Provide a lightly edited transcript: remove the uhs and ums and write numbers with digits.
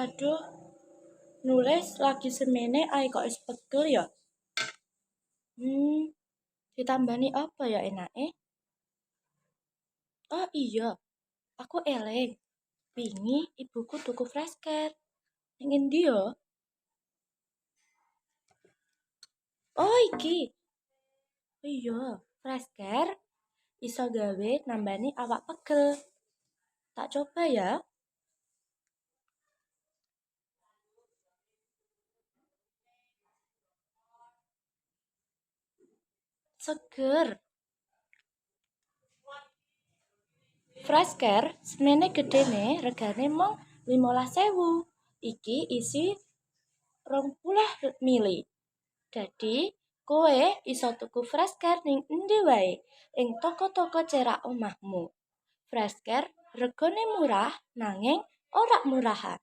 Aduh, nulis lagi semene ae kok wis pegel ya. Ditambani apa ya enake? Oh iya, aku eling. Wingi ibuku tuku flashcard. Ning endi ya? Oh iki. Iya, flashcard iso gawe nambani awak pegel. Tak coba ya. Seger. Flashcard semene gedene regane mung 15.000. Iki isi 20 mili. Dadi, kowe iso tuku flashcard ning endi wae ing toko-toko cerak omahmu. Flashcard regane murah nanging ora murahan.